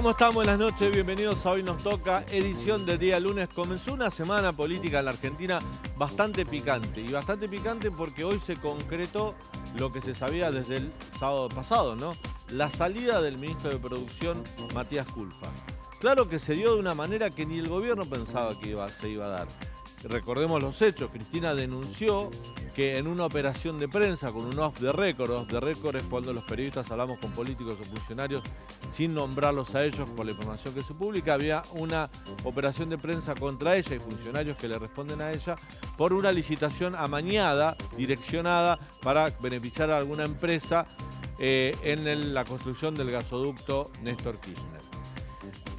¿Cómo están? Buenas noches, bienvenidos a Hoy Nos Toca, edición de día lunes. Comenzó una semana política en la Argentina bastante picante. Y bastante picante porque hoy se concretó lo que se sabía desde el sábado pasado, ¿no? La salida del ministro de Producción, Matías Culfas. Claro que se dio de una manera que ni el gobierno pensaba que se iba a dar. Recordemos los hechos. Cristina denunció que en una operación de prensa con un off the record es cuando los periodistas hablamos con políticos o funcionarios sin nombrarlos a ellos por la información que se publica, había una operación de prensa contra ella y funcionarios que le responden a ella por una licitación amañada, direccionada para beneficiar a alguna empresa en la construcción del gasoducto Néstor Kirchner.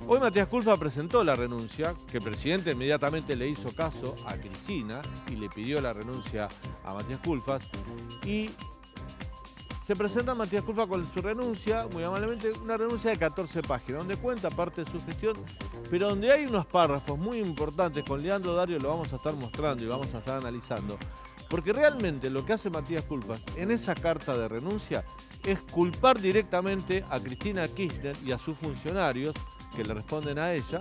Hoy Matías Culfas presentó la renuncia, que el presidente inmediatamente le hizo caso a Cristina y le pidió la renuncia a Matías Culfas. Y se presenta Matías Culfas con su renuncia, muy amablemente, una renuncia de 14 páginas, donde cuenta parte de su gestión, pero donde hay unos párrafos muy importantes. Con Leandro Dario lo vamos a estar mostrando y vamos a estar analizando. Porque realmente lo que hace Matías Culfas en esa carta de renuncia es culpar directamente a Cristina Kirchner y a sus funcionarios que le responden a ella,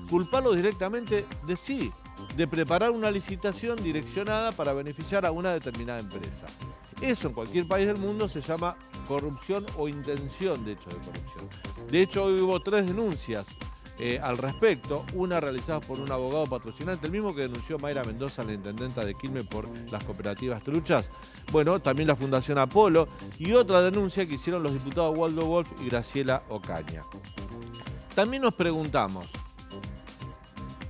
culparlo directamente de sí, de preparar una licitación direccionada para beneficiar a una determinada empresa. Eso en cualquier país del mundo se llama corrupción o intención de hecho de corrupción. De hecho, hoy hubo 3 denuncias al respecto, una realizada por un abogado patrocinante, el mismo que denunció Mayra Mendoza, la intendenta de Quilmes, por las cooperativas truchas. Bueno, también la Fundación Apolo, y otra denuncia que hicieron los diputados Waldo Wolf y Graciela Ocaña. También nos preguntamos,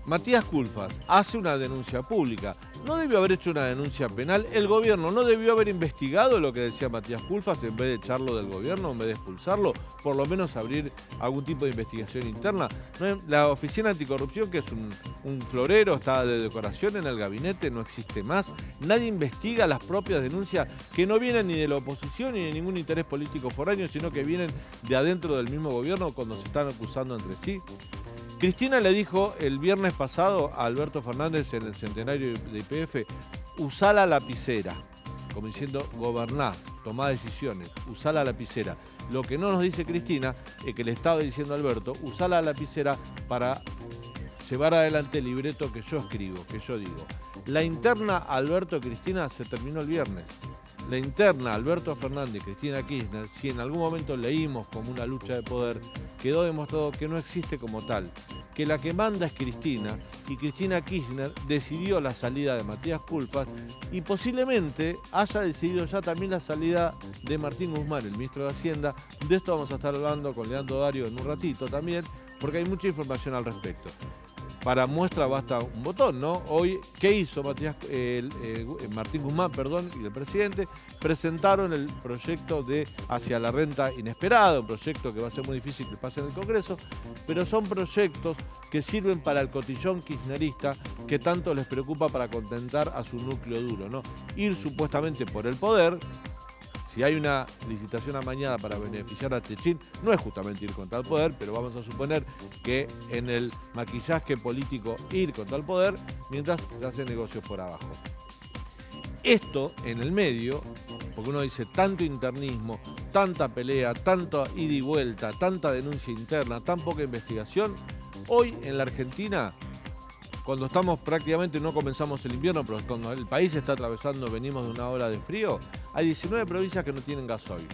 Matías Culfas hace una denuncia pública, ¿no debió haber hecho una denuncia penal? ¿El gobierno no debió haber investigado lo que decía Matías Culfas en vez de echarlo del gobierno, en vez de expulsarlo? Por lo menos abrir algún tipo de investigación interna. La Oficina Anticorrupción, que es un florero, está de decoración en el gabinete, no existe más. Nadie investiga las propias denuncias que no vienen ni de la oposición ni de ningún interés político foráneo, sino que vienen de adentro del mismo gobierno cuando se están acusando entre sí. Cristina le dijo el viernes pasado a Alberto Fernández en el centenario de YPF, usá la lapicera, como diciendo goberná, tomá decisiones, usá la lapicera. Lo que no nos dice Cristina es que le estaba diciendo a Alberto, usá la lapicera para llevar adelante el libreto que yo escribo, que yo digo. La interna Alberto-Cristina se terminó el viernes. La interna Alberto Fernández y Cristina Kirchner, si en algún momento leímos como una lucha de poder, quedó demostrado que no existe como tal, que la que manda es Cristina, y Cristina Kirchner decidió la salida de Matías Culfas y posiblemente haya decidido ya también la salida de Martín Guzmán, el ministro de Hacienda. De esto vamos a estar hablando con Leandro Dario en un ratito también, porque hay mucha información al respecto. Para muestra basta un botón, ¿no? Hoy, ¿qué hizo Martín Guzmán, y el presidente? Presentaron el proyecto de Hacia la Renta Inesperada, un proyecto que va a ser muy difícil que pase en el Congreso, pero son proyectos que sirven para el cotillón kirchnerista que tanto les preocupa para contentar a su núcleo duro, ¿no? Ir supuestamente por el poder. Si hay una licitación amañada para beneficiar a Techín, no es justamente ir contra el poder, pero vamos a suponer que en el maquillaje político ir contra el poder, mientras se hacen negocios por abajo. Esto en el medio, porque uno dice tanto internismo, tanta pelea, tanto ida y vuelta, tanta denuncia interna, tan poca investigación, hoy en la Argentina, cuando estamos prácticamente, no comenzamos el invierno, pero cuando el país está atravesando, venimos de una ola de frío, hay 19 provincias que no tienen gasoil.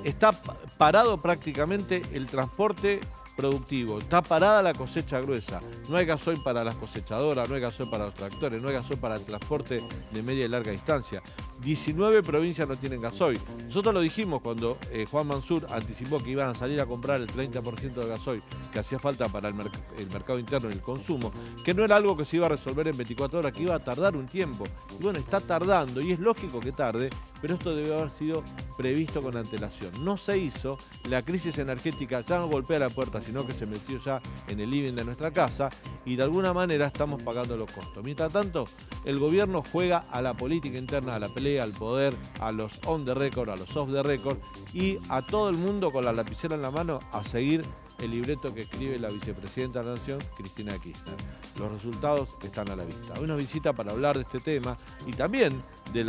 Está parado prácticamente el transporte productivo, está parada la cosecha gruesa, no hay gasoil para las cosechadoras, no hay gasoil para los tractores, no hay gasoil para el transporte de media y larga distancia. 19 provincias no tienen gasoil. Nosotros lo dijimos cuando Juan Mansur anticipó que iban a salir a comprar el 30% de gasoil que hacía falta para el mercado interno y el consumo, que no era algo que se iba a resolver en 24 horas, que iba a tardar un tiempo. Y bueno, está tardando y es lógico que tarde, pero esto debe haber sido previsto con antelación. No se hizo, la crisis energética ya no golpea la puerta, sino que se metió ya en el living de nuestra casa y de alguna manera estamos pagando los costos. Mientras tanto, el gobierno juega a la política interna, a la pelea, al poder, a los on the record, a los off the record y a todo el mundo con la lapicera en la mano a seguir el libreto que escribe la vicepresidenta de la Nación, Cristina Kirchner. Los resultados están a la vista. Hoy nos visita para hablar de este tema y también de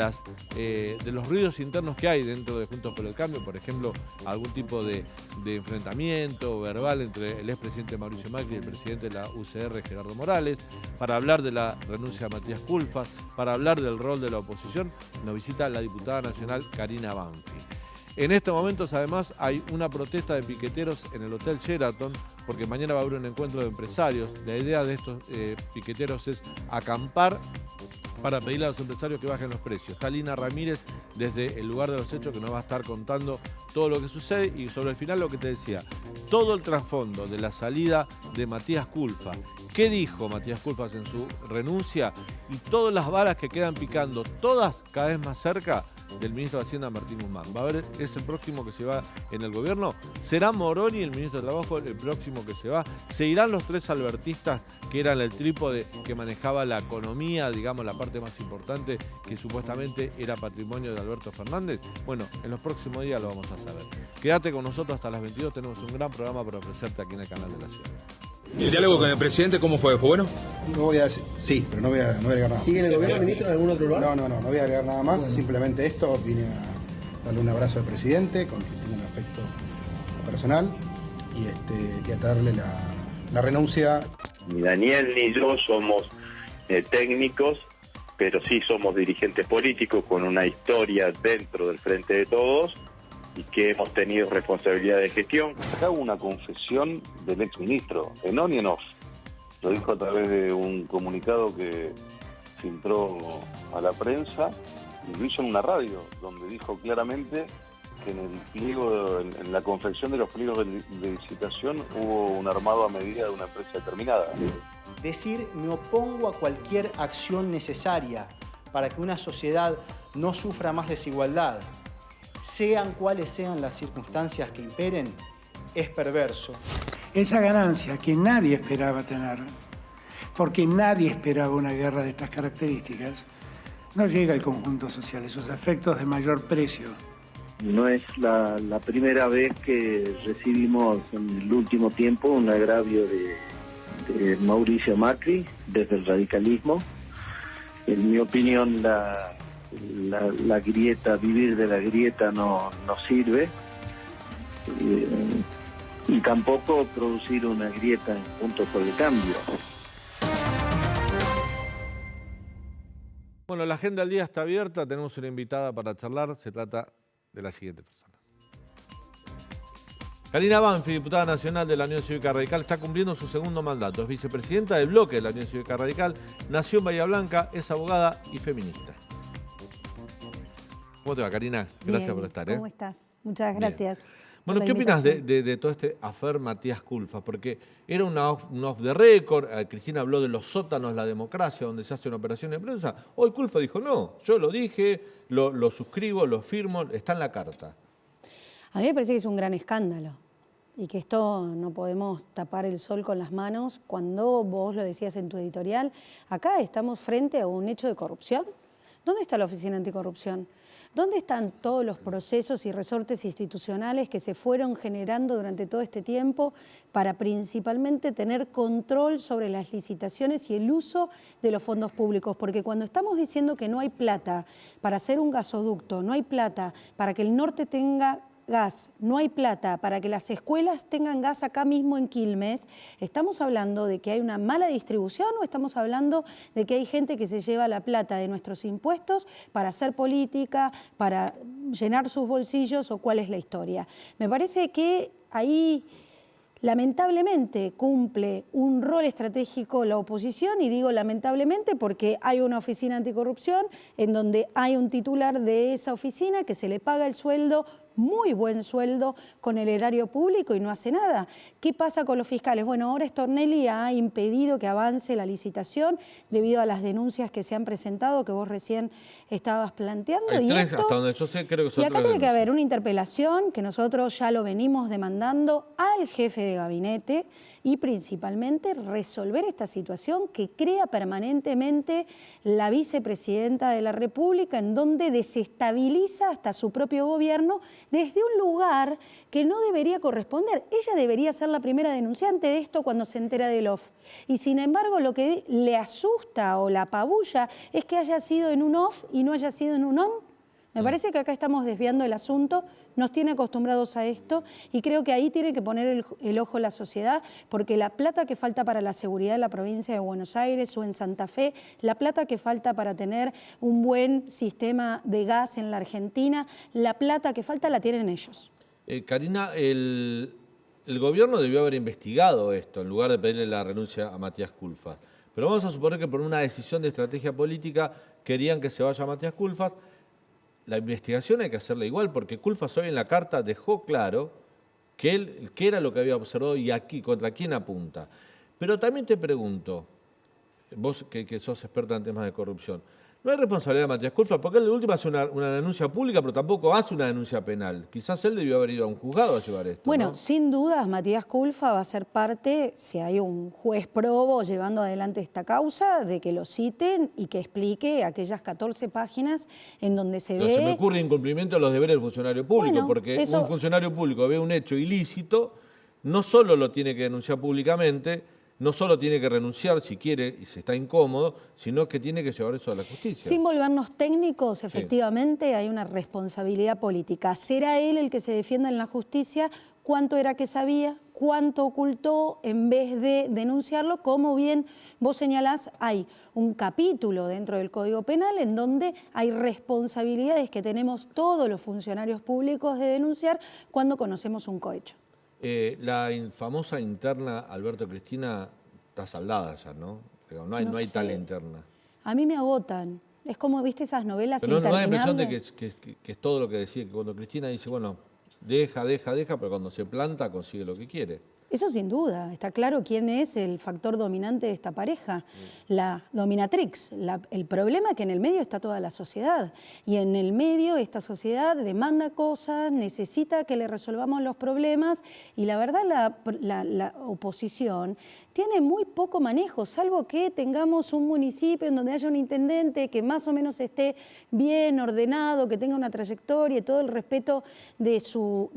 los ruidos internos que hay dentro de Juntos por el Cambio, por ejemplo, algún tipo de enfrentamiento verbal entre el expresidente Mauricio Macri y el presidente de la UCR, Gerardo Morales, para hablar de la renuncia de Matías Culfas, para hablar del rol de la oposición, nos visita la diputada nacional Karina Banfi. En estos momentos, además, hay una protesta de piqueteros en el Hotel Sheraton, porque mañana va a haber un encuentro de empresarios. La idea de estos piqueteros es acampar para pedirle a los empresarios que bajen los precios. Está Lina Ramírez desde el lugar de los hechos, que nos va a estar contando todo lo que sucede y sobre el final lo que te decía, todo el trasfondo de la salida de Matías Culfas. ¿Qué dijo Matías Culfas en su renuncia? Y todas las balas que quedan picando, todas cada vez más cerca del ministro de Hacienda, Martín Guzmán. Va a ver, es el próximo que se va en el gobierno. ¿Será Moroni, el ministro de Trabajo, el próximo que se va? ¿Se irán los tres albertistas que eran el trípode que manejaba la economía, digamos, la parte más importante, que supuestamente era patrimonio de Alberto Fernández? Bueno, en los próximos días lo vamos a saber. Quédate con nosotros hasta las 22, tenemos un gran programa para ofrecerte aquí en el canal de la ciudad. ¿El diálogo con el presidente cómo fue? ¿Fue bueno? No voy a decir, sí, pero no voy a agregar nada. ¿Sigue en el gobierno, ministro, en algún otro lugar? No voy a agregar nada más. Bueno. Simplemente esto, vine a darle un abrazo al presidente, con quien tengo un afecto personal, y a darle la renuncia. Ni Daniel ni yo somos técnicos, pero sí somos dirigentes políticos con una historia dentro del Frente de Todos y que hemos tenido responsabilidad de gestión. Acá hubo una confesión del exministro, en on y en off. Lo dijo a través de un comunicado que filtró a la prensa y lo hizo en una radio, donde dijo claramente que en el pliego, en la confección de los pliegos de licitación hubo un armado a medida de una empresa determinada. Decir, me opongo a cualquier acción necesaria para que una sociedad no sufra más desigualdad, sean cuales sean las circunstancias que imperen, es perverso. Esa ganancia que nadie esperaba tener, porque nadie esperaba una guerra de estas características, no llega al conjunto social, esos efectos de mayor precio. No es la primera vez que recibimos en el último tiempo un agravio de Mauricio Macri desde el radicalismo. En mi opinión, la grieta, vivir de la grieta no sirve, y tampoco producir una grieta en Juntos por el Cambio. Bueno, la agenda del día está abierta, tenemos una invitada para charlar, se trata de la siguiente persona. Karina Banfi, diputada nacional de la Unión Cívica Radical, está cumpliendo su segundo mandato. Es vicepresidenta del bloque de la Unión Cívica Radical, nació en Bahía Blanca, es abogada y feminista. ¿Cómo te va, Karina? Gracias por estar. ¿Cómo estás? Muchas gracias. Bien. Bueno, ¿qué opinas de todo este afer Matías Culfas? Porque era un off the record, Cristina habló de los sótanos de la democracia, donde se hace una operación de prensa. Hoy Culfas dijo, no, yo lo dije, lo suscribo, lo firmo, está en la carta. A mí me parece que es un gran escándalo y que esto no podemos tapar el sol con las manos. Cuando vos lo decías en tu editorial, acá estamos frente a un hecho de corrupción. ¿Dónde está la Oficina Anticorrupción? ¿Dónde están todos los procesos y resortes institucionales que se fueron generando durante todo este tiempo para principalmente tener control sobre las licitaciones y el uso de los fondos públicos? Porque cuando estamos diciendo que no hay plata para hacer un gasoducto, no hay plata para que el norte tenga gas, no hay plata para que las escuelas tengan gas acá mismo en Quilmes, ¿estamos hablando de que hay una mala distribución o estamos hablando de que hay gente que se lleva la plata de nuestros impuestos para hacer política, para llenar sus bolsillos o cuál es la historia? Me parece que ahí lamentablemente cumple un rol estratégico la oposición, y digo lamentablemente porque hay una oficina anticorrupción en donde hay un titular de esa oficina que se le paga el sueldo, muy buen sueldo, con el erario público y no hace nada. ¿Qué pasa con los fiscales? Bueno, ahora Stornelli ha impedido que avance la licitación debido a las denuncias que se han presentado, que vos recién estabas planteando. Hay y tres, esto, hasta donde yo sé, creo que son y acá tiene que haber una interpelación que nosotros ya lo venimos demandando al jefe de gabinete y principalmente resolver esta situación que crea permanentemente la vicepresidenta de la República, en donde desestabiliza hasta su propio gobierno desde un lugar que no debería corresponder. Ella debería ser la primera denunciante de esto cuando se entera del off. Y sin embargo, lo que le asusta o la apabulla es que haya sido en un off y no haya sido en un on. Me parece que acá estamos desviando el asunto, nos tiene acostumbrados a esto y creo que ahí tiene que poner el ojo la sociedad, porque la plata que falta para la seguridad en la provincia de Buenos Aires o en Santa Fe, la plata que falta para tener un buen sistema de gas en la Argentina, la plata que falta la tienen ellos. Karina, el gobierno debió haber investigado esto en lugar de pedirle la renuncia a Matías Culfas. Pero vamos a suponer que por una decisión de estrategia política querían que se vaya Matías Culfas. La investigación hay que hacerla igual, porque Culfas hoy en la carta dejó claro que él, qué era lo que había observado y aquí, contra quién apunta. Pero también te pregunto, vos que sos experta en temas de corrupción, no hay responsabilidad de Matías Culfas, porque él de última hace una denuncia pública, pero tampoco hace una denuncia penal. Quizás él debió haber ido a un juzgado a llevar esto. Bueno, ¿no? sin dudas, Matías Culfas va a ser parte, si hay un juez probo llevando adelante esta causa, de que lo citen y que explique aquellas 14 páginas en donde se Pero ve... se me ocurre incumplimiento de los deberes del funcionario público, Bueno, porque eso... un funcionario público ve un hecho ilícito, no solo lo tiene que denunciar públicamente, no solo tiene que renunciar si quiere y si está incómodo, sino que tiene que llevar eso a la justicia. Sin volvernos técnicos, efectivamente hay una responsabilidad política. ¿Será él el que se defienda en la justicia? ¿Cuánto era que sabía? ¿Cuánto ocultó en vez de denunciarlo? Como bien vos señalás, hay un capítulo dentro del Código Penal en donde hay responsabilidades que tenemos todos los funcionarios públicos de denunciar cuando conocemos un cohecho. La famosa interna Alberto Cristina está saldada ya, ¿no? No hay tal interna. A mí me agotan. Es como, viste, esas novelas pero no da la impresión de interminables. que es todo lo que decía, que cuando Cristina dice, bueno, deja, pero cuando se planta consigue lo que quiere. Eso sin duda, está claro quién es el factor dominante de esta pareja, la dominatrix. El problema es que en el medio está toda la sociedad y en el medio esta sociedad demanda cosas, necesita que le resolvamos los problemas y la verdad la oposición tiene muy poco manejo, salvo que tengamos un municipio en donde haya un intendente que más o menos esté bien ordenado, que tenga una trayectoria y todo el respeto de su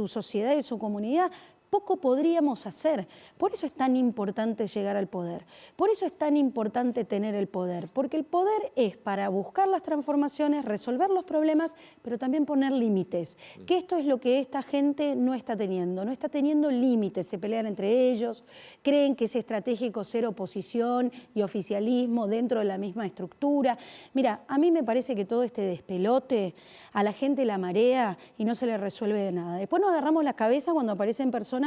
sociedad y de su comunidad. Poco podríamos hacer. Por eso es tan importante llegar al poder. Por eso es tan importante tener el poder. Porque el poder es para buscar las transformaciones, resolver los problemas, pero también poner límites. Que esto es lo que esta gente no está teniendo. No está teniendo límites. Se pelean entre ellos, creen que es estratégico ser oposición y oficialismo dentro de la misma estructura. Mira, a mí me parece que todo este despelote a la gente la marea y no se le resuelve de nada. Después nos agarramos la cabeza cuando aparecen personajes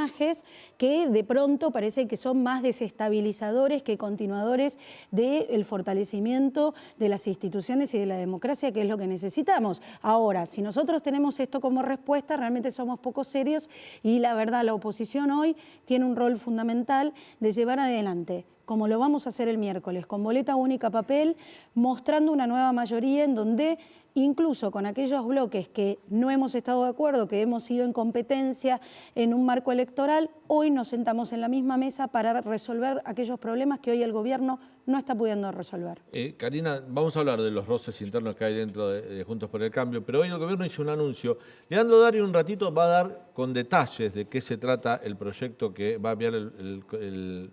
que de pronto parece que son más desestabilizadores que continuadores del fortalecimiento de las instituciones y de la democracia, que es lo que necesitamos. Ahora, si nosotros tenemos esto como respuesta, realmente somos poco serios y la verdad, la oposición hoy tiene un rol fundamental de llevar adelante, como lo vamos a hacer el miércoles, con boleta única papel, mostrando una nueva mayoría en donde incluso con aquellos bloques que no hemos estado de acuerdo, que hemos ido en competencia en un marco electoral, hoy nos sentamos en la misma mesa para resolver aquellos problemas que hoy el gobierno no está pudiendo resolver. Karina, vamos a hablar de los roces internos que hay dentro de Juntos por el Cambio, pero hoy el gobierno hizo un anuncio. Leandro Dario un ratito va a dar con detalles de qué se trata el proyecto que va a enviar el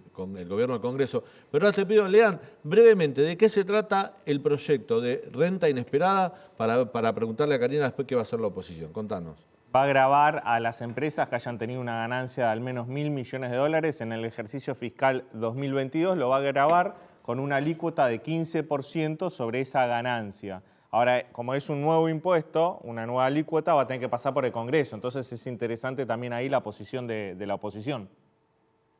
gobierno al Congreso. Pero ahora te pido, lean brevemente de qué se trata el proyecto de renta inesperada para preguntarle a Karina después qué va a hacer la oposición. Contanos. Va a gravar a las empresas que hayan tenido una ganancia de al menos $1.000 millones en el ejercicio fiscal 2022. Lo va a gravar con una alícuota de 15% sobre esa ganancia. Ahora, como es un nuevo impuesto, una nueva alícuota va a tener que pasar por el Congreso. Entonces es interesante también ahí la posición de la oposición.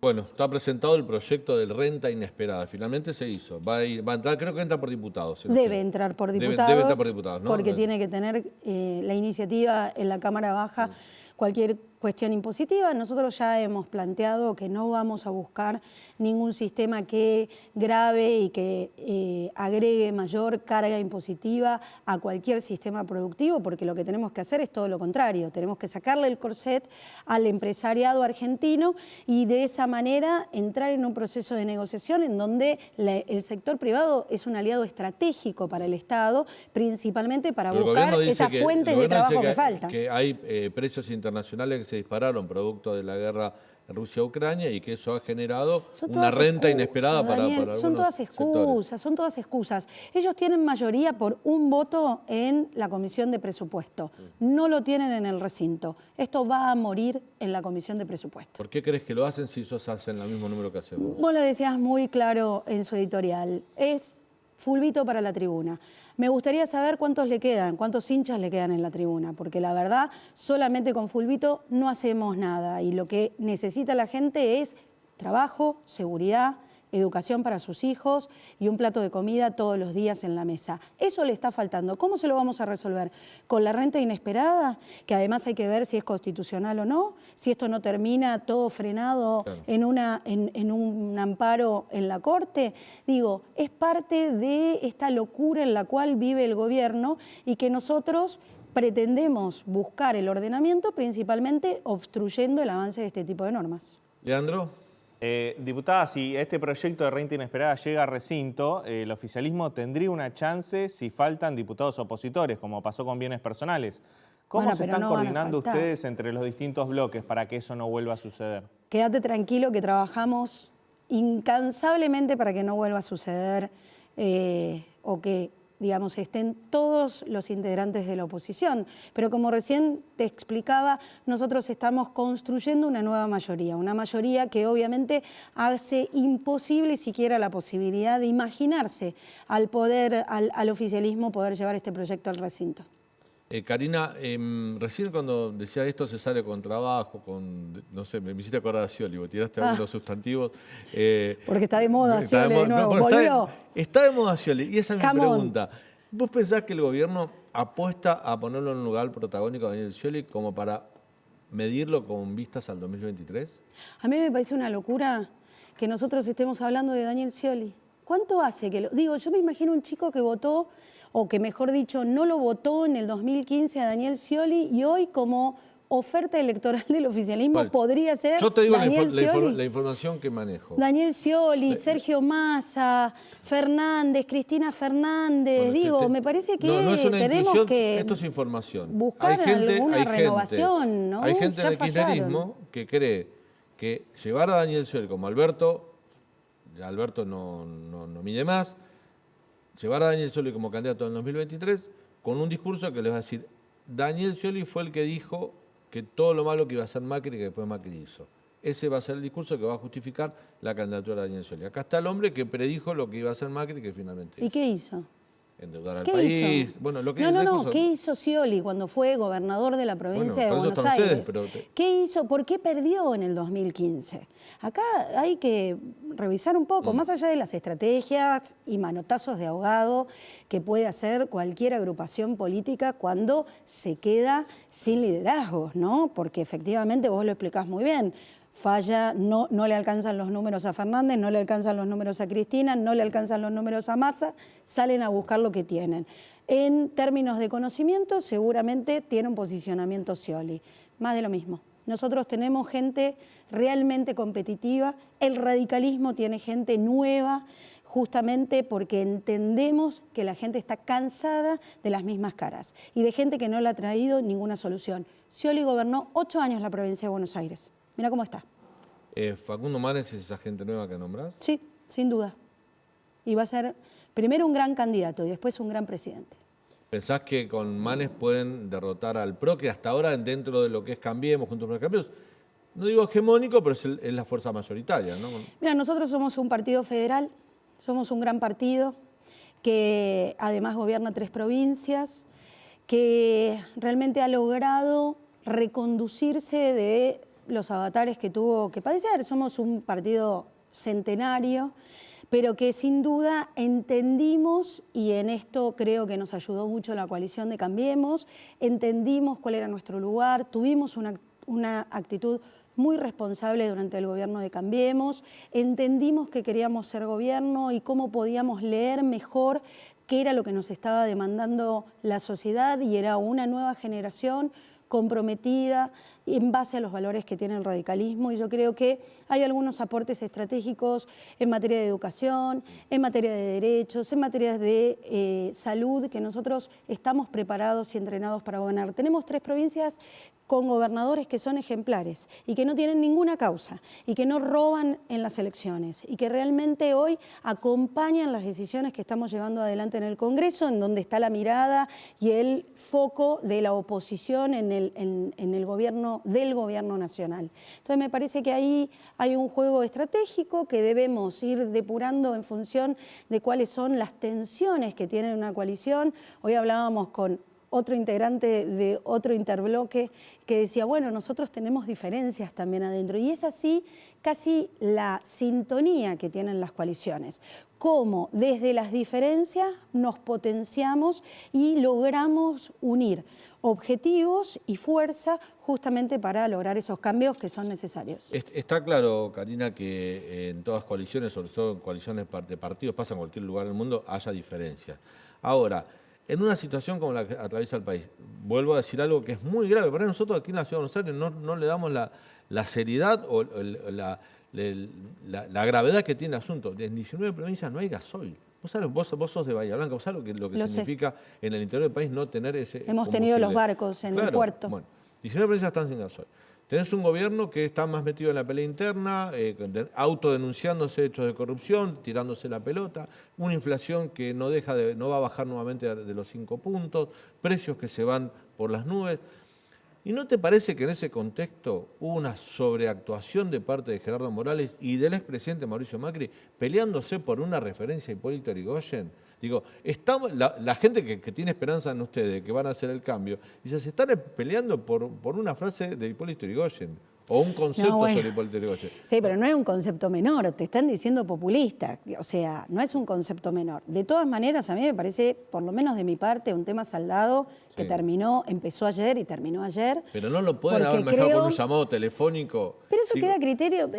Bueno, está presentado el proyecto de renta inesperada. Finalmente se hizo. Va a entrar, creo que entra por diputados. Debe entrar por diputados. Debe entrar por diputados, ¿no? Porque tiene que tener la iniciativa en la Cámara Baja. Cualquier cuestión impositiva. Nosotros ya hemos planteado que no vamos a buscar ningún sistema que grave y que agregue mayor carga impositiva a cualquier sistema productivo, porque lo que tenemos que hacer es todo lo contrario. Tenemos que sacarle el corset al empresariado argentino y de esa manera entrar en un proceso de negociación en donde el sector privado es un aliado estratégico para el Estado, principalmente para buscar esas fuentes de trabajo que faltan. Que hay precios internacionales que se dispararon producto de la guerra Rusia-Ucrania y que eso ha generado una renta inesperada para algunos Son todas excusas, son todas excusas. Ellos tienen mayoría por un voto en la Comisión de Presupuesto. No lo tienen en el recinto. Esto va a morir en la Comisión de Presupuesto. ¿Por qué crees que lo hacen si ellos hacen el mismo número que hacemos? Vos lo decías muy claro en su editorial. Es fulbito para la tribuna. Me gustaría saber cuántos le quedan, cuántos hinchas le quedan en la tribuna, porque la verdad, solamente con fulbito no hacemos nada y lo que necesita la gente es trabajo, seguridad, educación para sus hijos y un plato de comida todos los días en la mesa. Eso le está faltando. ¿Cómo se lo vamos a resolver? ¿Con la renta inesperada? Que además hay que ver si es constitucional o no, si esto no termina todo frenado en un amparo en la Corte. Digo, es parte de esta locura en la cual vive el gobierno y que nosotros pretendemos buscar el ordenamiento principalmente obstruyendo el avance de este tipo de normas. Leandro. Diputada, si este proyecto de renta inesperada llega a recinto, el oficialismo tendría una chance si faltan diputados opositores, como pasó con bienes personales. ¿Cómo se están coordinando ustedes entre los distintos bloques para que eso no vuelva a suceder? Quédate tranquilo que trabajamos incansablemente para que no vuelva a suceder o que, digamos, estén todos los integrantes de la oposición. Pero como recién te explicaba, nosotros estamos construyendo una nueva mayoría, una mayoría que obviamente hace imposible siquiera la posibilidad de imaginarse al oficialismo poder llevar este proyecto al recinto. Karina, recién cuando decía esto se sale con trabajo, no sé, me hiciste acordar a Scioli, vos tiraste algunos sustantivos. Porque está de moda Scioli de nuevo, volvió. Está de moda Scioli, y esa es mi pregunta. ¿Vos pensás que el gobierno apuesta a ponerlo en un lugar protagónico a Daniel Scioli como para medirlo con vistas al 2023? A mí me parece una locura que nosotros estemos hablando de Daniel Scioli. ¿Cuánto hace que lo...? Digo, yo me imagino un chico que votó, o que mejor dicho, no lo votó en el 2015 a Daniel Scioli y hoy como oferta electoral del oficialismo podría ser Yo te digo Daniel la información que manejo. Daniel Scioli, Sergio Massa, Fernández, Cristina Fernández. Me parece que tenemos que esto es información. Buscar alguna renovación, ¿no? Hay gente en el kirchnerismo que cree que llevar a Daniel Scioli como Alberto, ya Alberto no mide más, llevar a Daniel Scioli como candidato en 2023 con un discurso que les va a decir, Daniel Scioli fue el que dijo que todo lo malo que iba a hacer Macri, que después Macri hizo. Ese va a ser el discurso que va a justificar la candidatura de Daniel Scioli. Acá está el hombre que predijo lo que iba a hacer Macri, que finalmente hizo. ¿Y qué hizo? Endeudar al país. Bueno, lo que ¿Qué hizo Scioli cuando fue gobernador de la provincia de Buenos Aires? ¿Qué hizo? ¿Por qué perdió en el 2015? Acá hay que revisar un poco, más allá de las estrategias y manotazos de ahogado que puede hacer cualquier agrupación política cuando se queda sin liderazgos, ¿no? Porque efectivamente vos lo explicás muy bien. Falla, no le alcanzan los números a Fernández, no le alcanzan los números a Cristina, no le alcanzan los números a Massa, salen a buscar lo que tienen. En términos de conocimiento, seguramente tiene un posicionamiento Scioli. Más de lo mismo. Nosotros tenemos gente realmente competitiva, el radicalismo tiene gente nueva, justamente porque entendemos que la gente está cansada de las mismas caras y de gente que no le ha traído ninguna solución. Scioli gobernó 8 años la provincia de Buenos Aires. Mira cómo está. ¿Facundo Manes es esa gente nueva que nombrás? Sí, sin duda. Y va a ser primero un gran candidato y después un gran presidente. ¿Pensás que con Manes pueden derrotar al PRO, que hasta ahora dentro de lo que es Cambiemos, Juntos por el Cambio, no digo hegemónico, pero es la fuerza mayoritaria, ¿no? Mira, nosotros somos un partido federal, somos un gran partido que además gobierna 3 provincias, que realmente ha logrado reconducirse de los avatares que tuvo que padecer. Somos un partido centenario, pero que sin duda entendimos, y en esto creo que nos ayudó mucho la coalición de Cambiemos, entendimos cuál era nuestro lugar, tuvimos una una actitud muy responsable durante el gobierno de Cambiemos. Entendimos que queríamos ser gobierno y cómo podíamos leer mejor qué era lo que nos estaba demandando la sociedad, y era una nueva generación comprometida en base a los valores que tiene el radicalismo, y yo creo que hay algunos aportes estratégicos en materia de educación, en materia de derechos, en materia de salud, que nosotros estamos preparados y entrenados para gobernar. Tenemos 3 provincias con gobernadores que son ejemplares y que no tienen ninguna causa y que no roban en las elecciones y que realmente hoy acompañan las decisiones que estamos llevando adelante en el Congreso, en donde está la mirada y el foco de la oposición en el gobierno, del gobierno nacional. Entonces me parece que ahí hay un juego estratégico que debemos ir depurando en función de cuáles son las tensiones que tiene una coalición. Hoy hablábamos con otro integrante de otro interbloque que decía, bueno, nosotros tenemos diferencias también adentro, y es así casi la sintonía que tienen las coaliciones, cómo desde las diferencias nos potenciamos y logramos unir objetivos y fuerza justamente para lograr esos cambios que son necesarios. Está claro, Karina, que en todas coaliciones, sobre todo en coaliciones de partidos, pasa en cualquier lugar del mundo, haya diferencias. Ahora, en una situación como la que atraviesa el país, vuelvo a decir algo que es muy grave. Para nosotros aquí en la Ciudad de Buenos Aires no le damos la seriedad o la gravedad que tiene el asunto. En 19 provincias no hay gasoil. Vos sos de Bahía Blanca, vos sabés lo que significa en el interior del país no tener ese Hemos tenido los barcos en el puerto. Bueno, 19 provincias están sin gasoil. Tenés un gobierno que está más metido en la pelea interna, autodenunciándose hechos de corrupción, tirándose la pelota, una inflación que no va a bajar nuevamente de los 5 puntos, precios que se van por las nubes. ¿Y no te parece que en ese contexto hubo una sobreactuación de parte de Gerardo Morales y del expresidente Mauricio Macri peleándose por una referencia a Hipólito Yrigoyen? Digo, la gente que tiene esperanza en ustedes, que van a hacer el cambio, dice, se están peleando por una frase de Hipólito Yrigoyen o un concepto sobre Hipólito Yrigoyen. Sí, pero no es un concepto menor, te están diciendo populista, o sea, no es un concepto menor. De todas maneras, a mí me parece, por lo menos de mi parte, un tema saldado que empezó ayer y terminó ayer. Pero no lo pueden haber mejor con un llamado telefónico. Pero eso queda a criterio.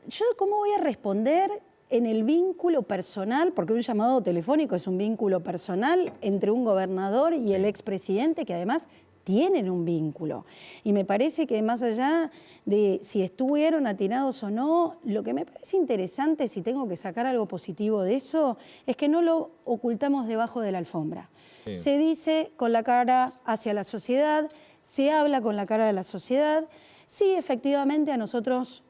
¿Yo cómo voy a responder en el vínculo personal? Porque un llamado telefónico es un vínculo personal entre un gobernador y el expresidente, que además tienen un vínculo. Y me parece que más allá de si estuvieron atinados o no, lo que me parece interesante, si tengo que sacar algo positivo de eso, es que no lo ocultamos debajo de la alfombra. Sí. Se dice con la cara hacia la sociedad, se habla con la cara de la sociedad. Sí, efectivamente, a nosotros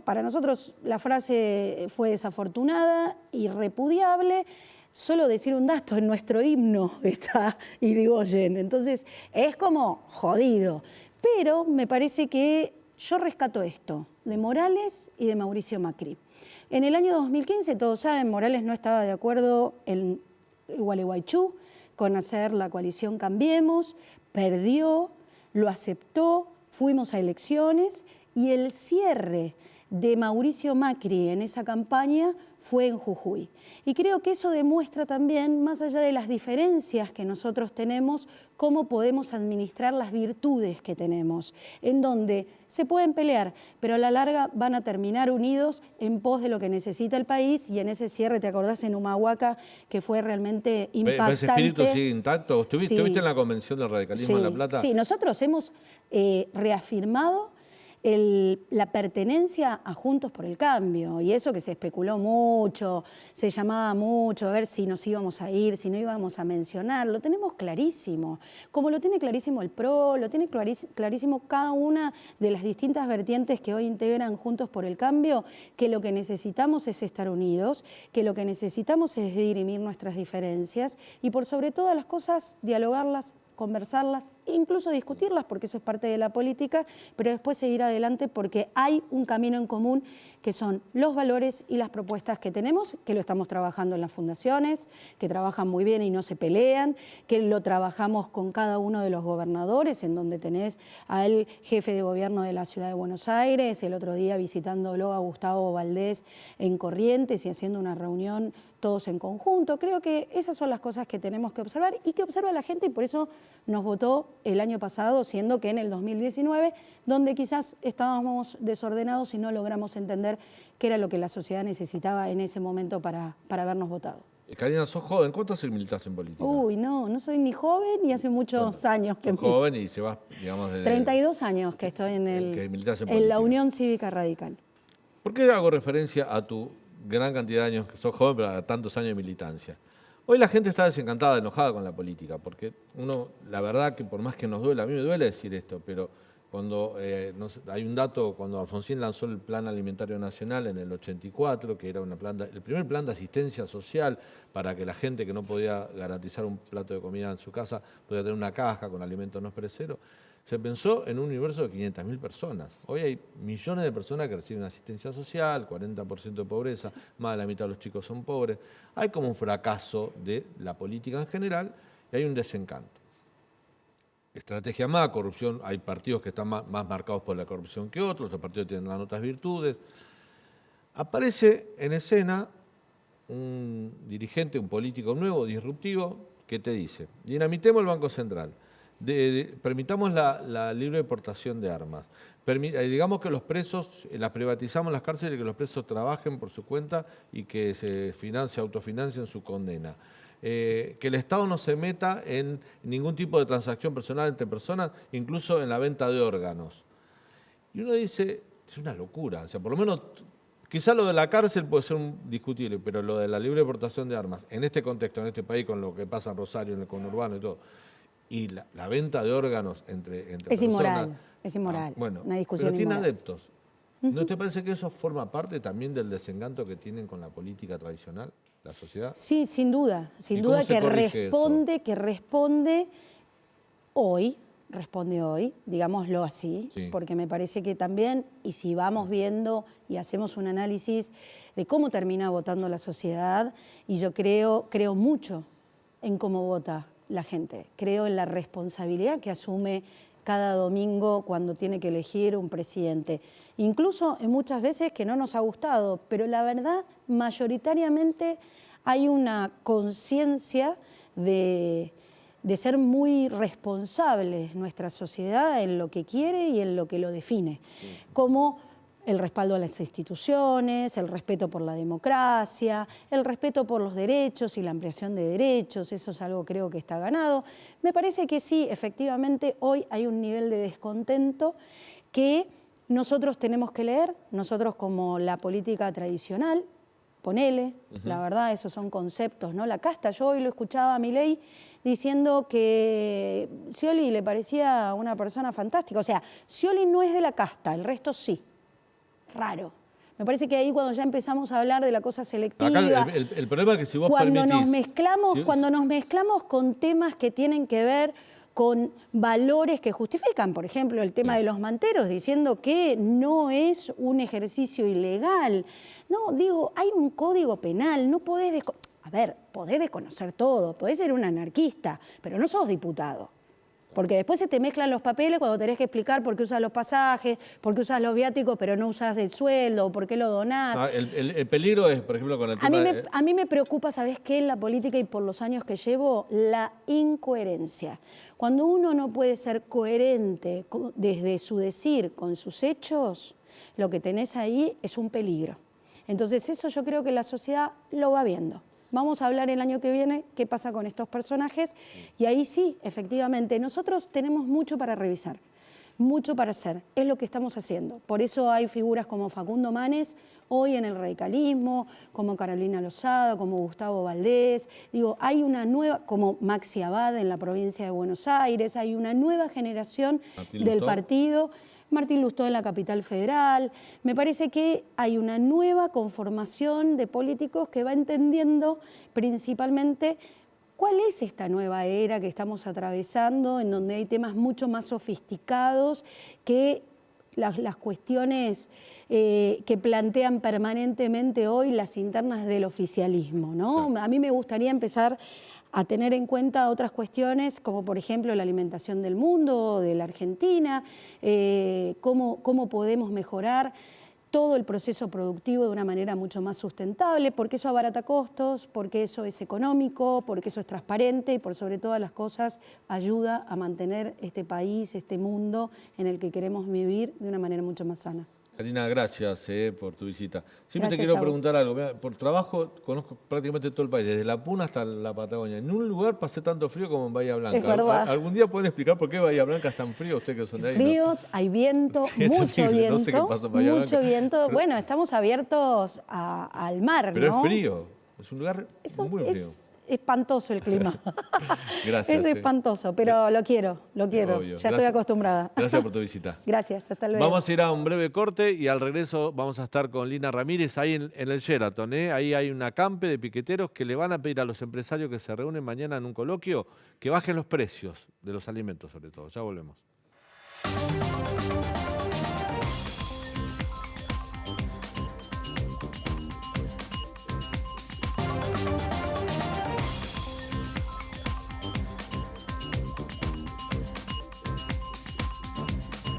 para nosotros la frase fue desafortunada y repudiable. Solo decir un dato, en nuestro himno está Yrigoyen, entonces es como jodido. Pero me parece que yo rescato esto, de Morales y de Mauricio Macri. En el año 2015, todos saben, Morales no estaba de acuerdo en Gualeguaychú con hacer la coalición Cambiemos, perdió, lo aceptó, fuimos a elecciones y el cierre de Mauricio Macri en esa campaña fue en Jujuy. Y creo que eso demuestra también, más allá de las diferencias que nosotros tenemos, cómo podemos administrar las virtudes que tenemos, en donde se pueden pelear, pero a la larga van a terminar unidos en pos de lo que necesita el país. Y en ese cierre, ¿te acordás en Humahuaca, que fue realmente impactante? ¿Ese espíritu sigue intacto? ¿Estuviste en la convención del radicalismo en La Plata? Sí, nosotros hemos reafirmado la pertenencia a Juntos por el Cambio, y eso que se especuló mucho, se llamaba mucho a ver si nos íbamos a ir, si no íbamos a mencionar, lo tenemos clarísimo, como lo tiene clarísimo el PRO, lo tiene clarísimo cada una de las distintas vertientes que hoy integran Juntos por el Cambio, que lo que necesitamos es estar unidos, que lo que necesitamos es dirimir nuestras diferencias y por sobre todas las cosas dialogarlas, conversarlas, incluso discutirlas, porque eso es parte de la política, pero después seguir adelante porque hay un camino en común que son los valores y las propuestas que tenemos, que lo estamos trabajando en las fundaciones, que trabajan muy bien y no se pelean, que lo trabajamos con cada uno de los gobernadores, en donde tenés al jefe de gobierno de la Ciudad de Buenos Aires, el otro día visitándolo a Gustavo Valdés en Corrientes y haciendo una reunión todos en conjunto. Creo que esas son las cosas que tenemos que observar y que observa la gente, y por eso nos votó el año pasado, siendo que en el 2019, donde quizás estábamos desordenados y no logramos entender qué era lo que la sociedad necesitaba en ese momento para habernos votado. Karina, sos joven. ¿Cuánto hace militás en política? Uy, no soy ni joven y hace muchos años que... Sos joven y se vas, digamos, desde... 32 años que estoy en la Unión Cívica Radical. ¿Por qué hago referencia a tu gran cantidad de años que sos joven, pero a tantos años de militancia? Hoy la gente está desencantada, enojada con la política, porque uno, la verdad que por más que nos duele, a mí me duele decir esto, pero cuando hay un dato, cuando Alfonsín lanzó el Plan Alimentario Nacional en el 84, que era el primer plan de asistencia social para que la gente que no podía garantizar un plato de comida en su casa podía tener una caja con alimentos no perecederos, se pensó en un universo de 500.000 personas. Hoy hay millones de personas que reciben asistencia social, 40% de pobreza, sí. Más de la mitad de los chicos son pobres. Hay como un fracaso de la política en general y hay un desencanto. Estrategia más, corrupción, hay partidos que están más marcados por la corrupción que otros partidos tienen las otras virtudes. Aparece en escena un dirigente, un político nuevo, disruptivo, que te dice, dinamitemos el Banco Central, permitamos la libre deportación de armas, digamos que los presos, las privatizamos las cárceles y que los presos trabajen por su cuenta y que se autofinancien su condena. Que el Estado no se meta en ningún tipo de transacción personal entre personas, incluso en la venta de órganos. Y uno dice, es una locura, o sea, por lo menos, quizá lo de la cárcel puede ser discutible, pero lo de la libre deportación de armas, en este contexto, en este país, con lo que pasa en Rosario, en el conurbano y todo, y la venta de órganos entre personas... Es inmoral, bueno, una discusión pero tiene inmoral. adeptos. ¿No te parece que eso forma parte también del desencanto que tienen con la política tradicional, la sociedad? Sí, sin duda que responde hoy, digámoslo así, sí. Porque me parece que también, y si vamos viendo y hacemos un análisis de cómo termina votando la sociedad, y yo creo mucho en cómo vota la gente, creo en la responsabilidad que asume cada domingo cuando tiene que elegir un presidente. Incluso en muchas veces que no nos ha gustado, pero la verdad, mayoritariamente hay una conciencia de ser muy responsables nuestra sociedad en lo que quiere y en lo que lo define, como el respaldo a las instituciones, el respeto por la democracia, el respeto por los derechos y la ampliación de derechos, eso es algo creo que está ganado. Me parece que sí, efectivamente, hoy hay un nivel de descontento que nosotros tenemos que leer, nosotros como la política tradicional, ponele, la verdad, esos son conceptos, ¿no? La casta, yo hoy lo escuchaba a Milei diciendo que Scioli le parecía una persona fantástica, o sea, Scioli no es de la casta, el resto sí. Raro. Me parece que ahí cuando ya empezamos a hablar de la cosa selectiva... Acá el problema es que si vos cuando permitís... Cuando nos mezclamos con temas que tienen que ver con valores que justifican, por ejemplo, el tema de los manteros, diciendo que no es un ejercicio ilegal. No, digo, hay un código penal, no podés... A ver, podés desconocer todo, podés ser un anarquista, pero no sos diputado. Porque después se te mezclan los papeles cuando tenés que explicar por qué usas los pasajes, por qué usas los viáticos, pero no usas el sueldo, por qué lo donás. El peligro es, por ejemplo, con el tema a mí me preocupa, ¿sabés qué? En la política y por los años que llevo, la incoherencia. Cuando uno no puede ser coherente desde su decir con sus hechos, lo que tenés ahí es un peligro. Entonces eso yo creo que la sociedad lo va viendo. Vamos a hablar el año que viene qué pasa con estos personajes y ahí sí, efectivamente, nosotros tenemos mucho para revisar, mucho para hacer, es lo que estamos haciendo. Por eso hay figuras como Facundo Manes, hoy en el radicalismo, como Carolina Lozada, como Gustavo Valdés, digo, hay una nueva, como Maxi Abad en la provincia de Buenos Aires, hay una nueva generación del partido. Martín Lustó en la capital federal. Me parece que hay una nueva conformación de políticos que va entendiendo principalmente cuál es esta nueva era que estamos atravesando, en donde hay temas mucho más sofisticados que las cuestiones que plantean permanentemente hoy las internas del oficialismo, ¿no? Sí. A mí me gustaría empezar a tener en cuenta otras cuestiones, como por ejemplo la alimentación del mundo, de la Argentina, cómo podemos mejorar todo el proceso productivo de una manera mucho más sustentable, porque eso abarata costos, porque eso es económico, porque eso es transparente y por sobre todas las cosas ayuda a mantener este país, este mundo en el que queremos vivir de una manera mucho más sana. Karina, gracias por tu visita. Siempre Gracias te quiero a preguntar algo. Mirá, por trabajo conozco prácticamente todo el país, desde La Puna hasta la Patagonia. En un lugar pasé tanto frío como en Bahía Blanca. Es verdad. ¿Algún día pueden explicar por qué Bahía Blanca es tan frío? Ustedes que son de ahí, Frío, ¿no? hay viento, Sí, mucho terrible. viento, No sé qué pasó en Bahía mucho Blanca. viento. Bueno, estamos abiertos al mar, Pero ¿no? es frío. Es un lugar muy frío. Es espantoso el clima. Gracias. Es espantoso, pero lo quiero. Obvio. Ya estoy acostumbrada. Gracias por tu visita. Gracias, hasta luego. Vamos a ir a un breve corte y al regreso vamos a estar con Lina Ramírez ahí en el Sheraton. Ahí hay un acampe de piqueteros que le van a pedir a los empresarios que se reúnen mañana en un coloquio que bajen los precios de los alimentos sobre todo. Ya volvemos.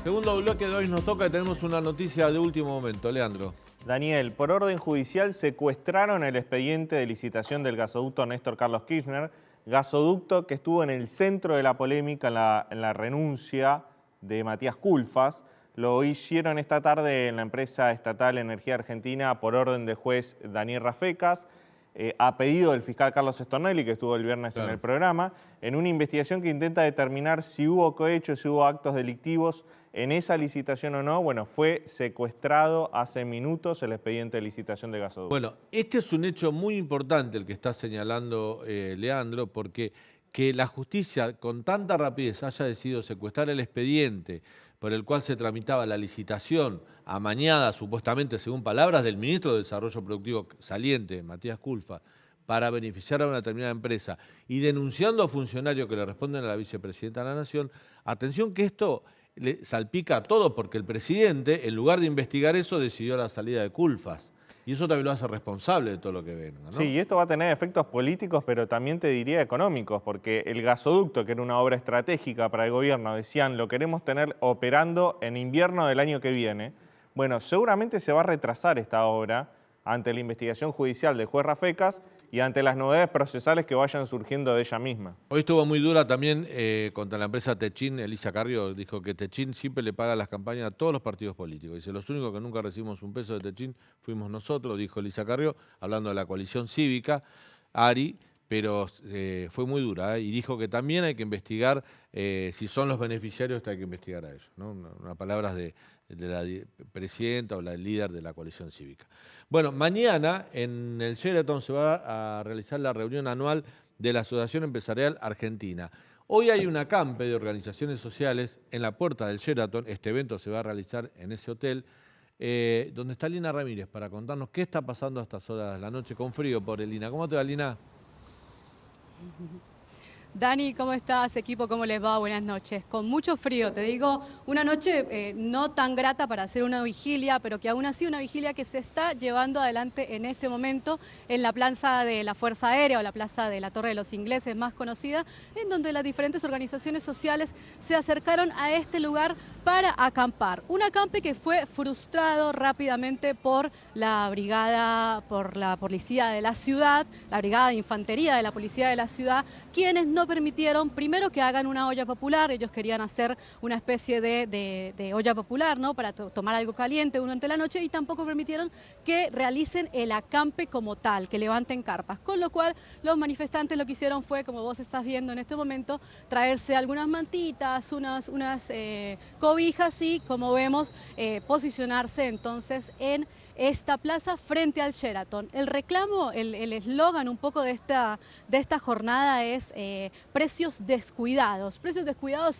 Segundo bloque de Hoy Nos Toca y tenemos una noticia de último momento. Leandro. Daniel, por orden judicial secuestraron el expediente de licitación del gasoducto Néstor Carlos Kirchner, gasoducto que estuvo en el centro de la polémica en la renuncia de Matías Culfas. Lo hicieron esta tarde en la empresa estatal Energía Argentina por orden del juez Daniel Rafecas, a pedido del fiscal Carlos Stornelli, que estuvo el viernes en el programa, en una investigación que intenta determinar si hubo cohecho, si hubo actos delictivos en esa licitación o no. Bueno, fue secuestrado hace minutos el expediente de licitación de gasoducto. Bueno, este es un hecho muy importante el que está señalando Leandro, porque que la justicia con tanta rapidez haya decidido secuestrar el expediente por el cual se tramitaba la licitación amañada, supuestamente, según palabras del ministro de Desarrollo Productivo saliente, Matías Culfas, para beneficiar a una determinada empresa y denunciando a funcionarios que le responden a la vicepresidenta de la Nación, atención que esto le salpica a todo, porque el presidente, en lugar de investigar eso, decidió la salida de Culfas. Y eso también lo hace responsable de todo lo que venga, ¿no? Sí, y esto va a tener efectos políticos, pero también te diría económicos, porque el gasoducto, que era una obra estratégica para el gobierno, decían, lo queremos tener operando en invierno del año que viene. Bueno, seguramente se va a retrasar esta obra ante la investigación judicial del juez Rafecas y ante las novedades procesales que vayan surgiendo de ella misma. Hoy estuvo muy dura también contra la empresa Techin. Elisa Carrió dijo que Techin siempre le paga las campañas a todos los partidos políticos. Dice, los únicos que nunca recibimos un peso de Techin fuimos nosotros, dijo Elisa Carrió, hablando de la coalición cívica, Ari, pero fue muy dura, y dijo que también hay que investigar si son los beneficiarios, hay que investigar a ellos, ¿no? Unas palabras de la presidenta o la líder de la coalición cívica. Bueno, mañana en el Sheraton se va a realizar la reunión anual de la Asociación Empresarial Argentina. Hoy hay un acampe de organizaciones sociales en la puerta del Sheraton. Este evento se va a realizar en ese hotel, donde está Lina Ramírez para contarnos qué está pasando a estas horas de la noche con frío. Pobre Lina. ¿Cómo te va, Lina? Dani, ¿cómo estás? Equipo, ¿cómo les va? Buenas noches. Con mucho frío, te digo, una noche no tan grata para hacer una vigilia, pero que aún así una vigilia que se está llevando adelante en este momento en la plaza de la Fuerza Aérea o la plaza de la Torre de los Ingleses, más conocida, en donde las diferentes organizaciones sociales se acercaron a este lugar para acampar. Un acampe que fue frustrado rápidamente por la brigada, por la policía de la ciudad, la brigada de infantería de la policía de la ciudad, quienes no permitieron, primero, que hagan una olla popular. Ellos querían hacer una especie de olla popular, ¿no?, para tomar algo caliente durante la noche, y tampoco permitieron que realicen el acampe como tal, que levanten carpas. Con lo cual, los manifestantes lo que hicieron fue, como vos estás viendo en este momento, traerse algunas mantitas, unas cobijas y, como vemos, posicionarse entonces en esta plaza frente al Sheraton. El reclamo, el eslogan un poco de esta jornada es precios descuidados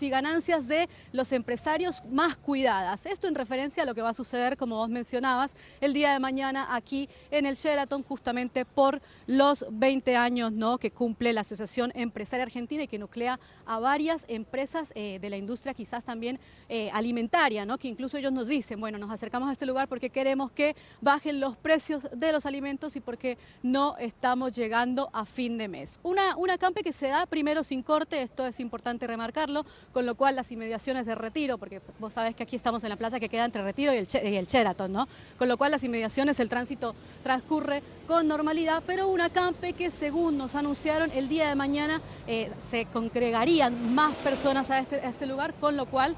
y ganancias de los empresarios más cuidadas. Esto en referencia a lo que va a suceder, como vos mencionabas, el día de mañana aquí en el Sheraton, justamente por los 20 años, ¿no?, que cumple la Asociación Empresaria Argentina y que nuclea a varias empresas de la industria, quizás también alimentaria, ¿no?, que incluso ellos nos dicen, bueno, nos acercamos a este lugar porque queremos que bajen los precios de los alimentos y porque no estamos llegando a fin de mes. Un acampe que se da primero sin corte, esto es importante remarcarlo, con lo cual las inmediaciones de Retiro, porque vos sabés que aquí estamos en la plaza que queda entre Retiro y el Sheraton, ¿no? Con lo cual las inmediaciones, el tránsito transcurre con normalidad, pero un acampe que según nos anunciaron el día de mañana se congregarían más personas a este lugar, con lo cual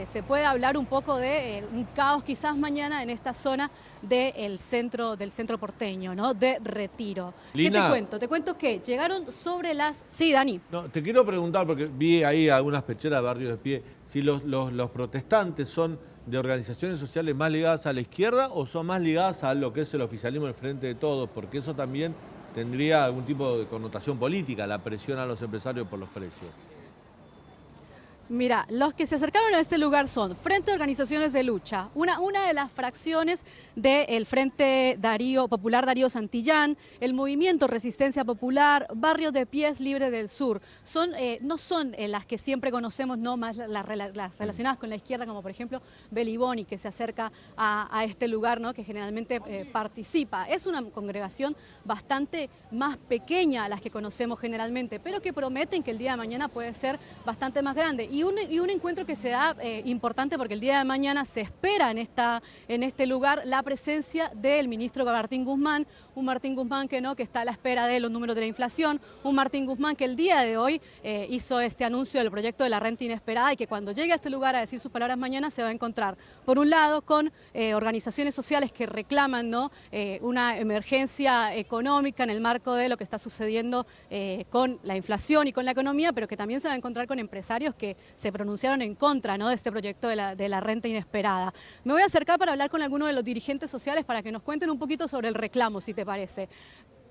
se puede hablar un poco de un caos quizás mañana en esta zona del centro porteño, ¿no? De Retiro. Lina, ¿Qué te cuento que llegaron sobre las... Sí, Dani. No, te quiero preguntar, porque vi ahí algunas pecheras de Barrios de Pie, si los protestantes son de organizaciones sociales más ligadas a la izquierda o son más ligadas a lo que es el oficialismo del Frente de Todos, porque eso también tendría algún tipo de connotación política, la presión a los empresarios por los precios. Mira, los que se acercaron a este lugar son Frente de Organizaciones de Lucha, una de las fracciones del Frente Popular Darío Santillán, el Movimiento Resistencia Popular, Barrios de Pies Libre del Sur. No son las que siempre conocemos, no más las relacionadas con la izquierda, como por ejemplo Beliboni, que se acerca a este lugar, ¿no? Que generalmente participa. Es una congregación bastante más pequeña a las que conocemos generalmente, pero que prometen que el día de mañana puede ser bastante más grande. Y un encuentro que se da importante porque el día de mañana se espera en este lugar la presencia del ministro Martín Guzmán, un Martín Guzmán que está a la espera de los números de la inflación, un Martín Guzmán que el día de hoy hizo este anuncio del proyecto de la renta inesperada y que cuando llegue a este lugar a decir sus palabras mañana se va a encontrar, por un lado, con organizaciones sociales que reclaman, ¿no? Una emergencia económica en el marco de lo que está sucediendo con la inflación y con la economía, pero que también se va a encontrar con empresarios que se pronunciaron en contra, ¿no? De este proyecto de la renta inesperada. Me voy a acercar para hablar con algunos de los dirigentes sociales para que nos cuenten un poquito sobre el reclamo, si te parece.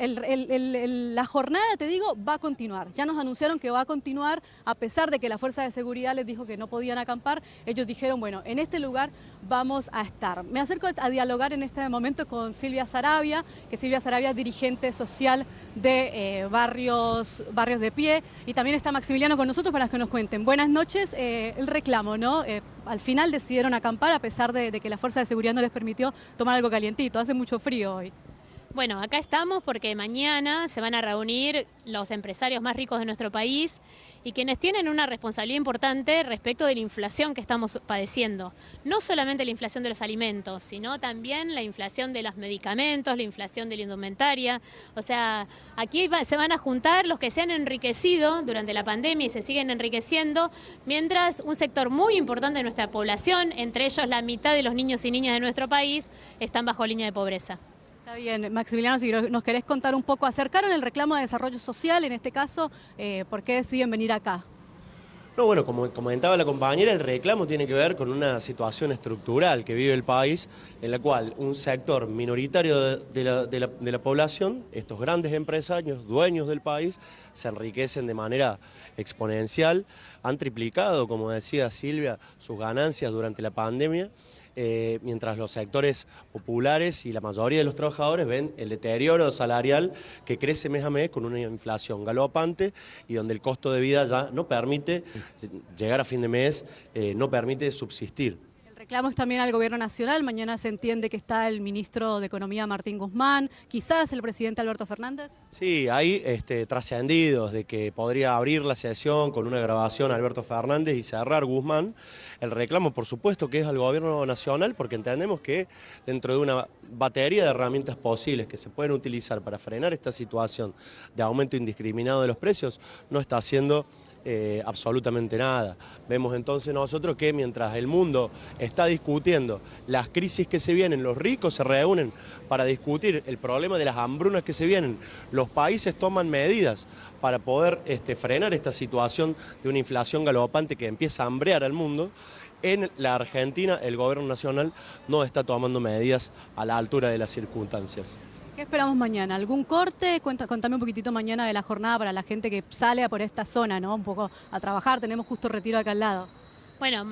La jornada, te digo, va a continuar. Ya nos anunciaron que va a continuar, a pesar de que la Fuerza de Seguridad les dijo que no podían acampar. Ellos dijeron, bueno, en este lugar vamos a estar. Me acerco a dialogar en este momento con Silvia Saravia, que Silvia Saravia es dirigente social de Barrios de Pie, y también está Maximiliano con nosotros para que nos cuenten. Buenas noches, el reclamo, ¿no? Al final decidieron acampar a pesar de que la Fuerza de Seguridad no les permitió tomar algo calientito. Hace mucho frío hoy. Bueno, acá estamos porque mañana se van a reunir los empresarios más ricos de nuestro país y quienes tienen una responsabilidad importante respecto de la inflación que estamos padeciendo. No solamente la inflación de los alimentos, sino también la inflación de los medicamentos, la inflación de la indumentaria. O sea, aquí se van a juntar los que se han enriquecido durante la pandemia y se siguen enriqueciendo, mientras un sector muy importante de nuestra población, entre ellos la mitad de los niños y niñas de nuestro país, están bajo línea de pobreza. Está bien, Maximiliano, si nos querés contar un poco, acercaron el reclamo de desarrollo social, en este caso, ¿por qué deciden venir acá? No, bueno, como comentaba la compañera, el reclamo tiene que ver con una situación estructural que vive el país, en la cual un sector minoritario de la población, estos grandes empresarios, dueños del país, se enriquecen de manera exponencial, han triplicado, como decía Silvia, sus ganancias durante la pandemia, mientras los sectores populares y la mayoría de los trabajadores ven el deterioro salarial que crece mes a mes con una inflación galopante y donde el costo de vida ya no permite llegar a fin de mes, no permite subsistir. El reclamo es también al Gobierno Nacional. Mañana se entiende que está el ministro de Economía Martín Guzmán, quizás el presidente Alberto Fernández. Sí, hay trascendidos de que podría abrir la sesión con una grabación a Alberto Fernández y cerrar Guzmán. El reclamo, por supuesto, que es al Gobierno Nacional, porque entendemos que dentro de una batería de herramientas posibles que se pueden utilizar para frenar esta situación de aumento indiscriminado de los precios, no está haciendo absolutamente nada. Vemos entonces nosotros que mientras el mundo está discutiendo las crisis que se vienen, los ricos se reúnen para discutir el problema de las hambrunas que se vienen, los países toman medidas para poder frenar esta situación de una inflación galopante que empieza a hambrear al mundo. En la Argentina el Gobierno Nacional no está tomando medidas a la altura de las circunstancias. ¿Qué esperamos mañana? ¿Algún corte? Contame un poquitito mañana de la jornada para la gente que sale por esta zona, ¿no? Un poco a trabajar, tenemos justo Retiro acá al lado. Bueno,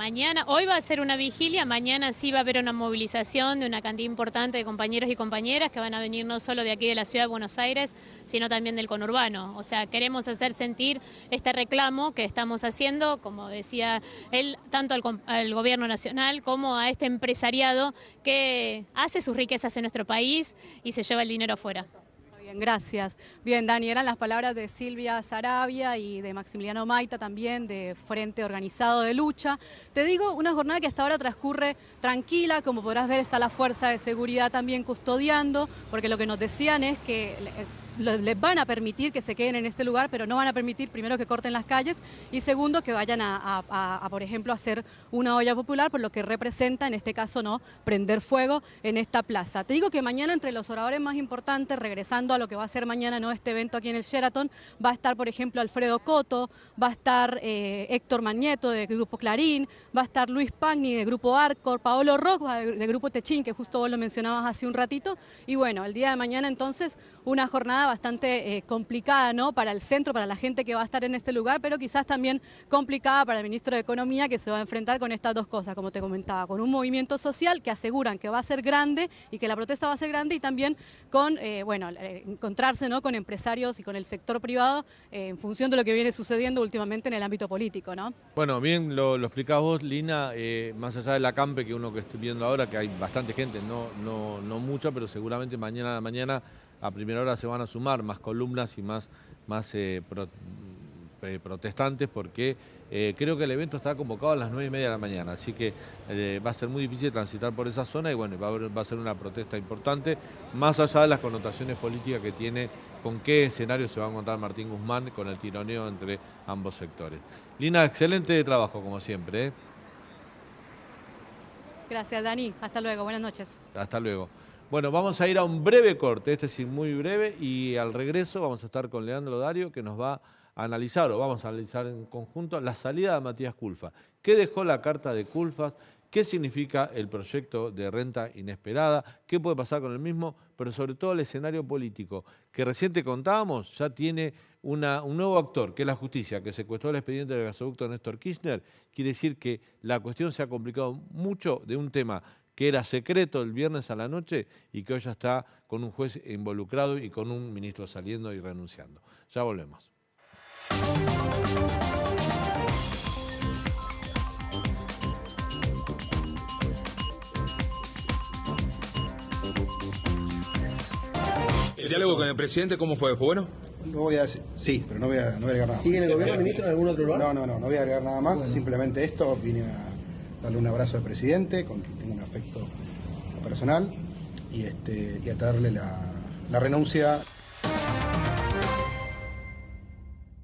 hoy va a ser una vigilia, mañana sí va a haber una movilización de una cantidad importante de compañeros y compañeras que van a venir no solo de aquí de la ciudad de Buenos Aires, sino también del conurbano. O sea, queremos hacer sentir este reclamo que estamos haciendo, como decía él, tanto al gobierno nacional como a este empresariado que hace sus riquezas en nuestro país y se lleva el dinero afuera. Bien, gracias. Bien, Dani, eran las palabras de Silvia Saravia y de Maximiliano Maita también, de Frente Organizado de Lucha. Te digo, una jornada que hasta ahora transcurre tranquila, como podrás ver está la Fuerza de Seguridad también custodiando, porque lo que nos decían es que les van a permitir que se queden en este lugar, pero no van a permitir, primero, que corten las calles y segundo, que vayan por ejemplo, a hacer una olla popular, por lo que representa, en este caso, no prender fuego en esta plaza. Te digo que mañana, entre los oradores más importantes, regresando a lo que va a ser mañana, ¿no?, este evento aquí en el Sheraton, va a estar, por ejemplo, Alfredo Coto, va a estar Héctor Magneto de Grupo Clarín, va a estar Luis Pagni de Grupo Arcor, Paolo Rock de Grupo Techín, que justo vos lo mencionabas hace un ratito, y bueno, el día de mañana entonces una jornada bastante complicada, ¿no?, para el centro, para la gente que va a estar en este lugar, pero quizás también complicada para el ministro de Economía, que se va a enfrentar con estas dos cosas, como te comentaba, con un movimiento social que aseguran que va a ser grande y que la protesta va a ser grande, y también con, encontrarse, ¿no?, con empresarios y con el sector privado en función de lo que viene sucediendo últimamente en el ámbito político, ¿no? Bueno, bien lo explicás vos, Lina, más allá del acampe que uno que estoy viendo ahora, que hay bastante gente, no mucha, pero seguramente mañana a la mañana a primera hora se van a sumar más columnas y más protestantes, porque creo que el evento está convocado a las 9:30 de la mañana, así que va a ser muy difícil transitar por esa zona y bueno, va a ser una protesta importante, más allá de las connotaciones políticas que tiene, con qué escenario se va a encontrar Martín Guzmán con el tironeo entre ambos sectores. Lina, excelente trabajo como siempre. Gracias, Dani. Hasta luego. Buenas noches. Hasta luego. Bueno, vamos a ir a un breve corte, este sí muy breve, y al regreso vamos a estar con Leandro Dario, que nos va a analizar, o vamos a analizar en conjunto, la salida de Matías Culfas. ¿Qué dejó la carta de Culfas? ¿Qué significa el proyecto de renta inesperada? ¿Qué puede pasar con el mismo? Pero sobre todo el escenario político, que recién te contábamos, ya tiene un nuevo actor, que es la justicia, que secuestró el expediente del gasoducto Néstor Kirchner. Quiere decir que la cuestión se ha complicado mucho de un tema que era secreto el viernes a la noche y que hoy ya está con un juez involucrado y con un ministro saliendo y renunciando. Ya volvemos. ¿El diálogo con el presidente cómo fue? ¿Fue bueno? No voy a decir, sí, pero no voy a agregar nada más. ¿Sigue en el gobierno, ministro, en algún otro lugar? No voy a agregar nada más. Bueno. Simplemente esto, vine a darle un abrazo al presidente, con quien tengo un afecto personal, y a darle la renuncia.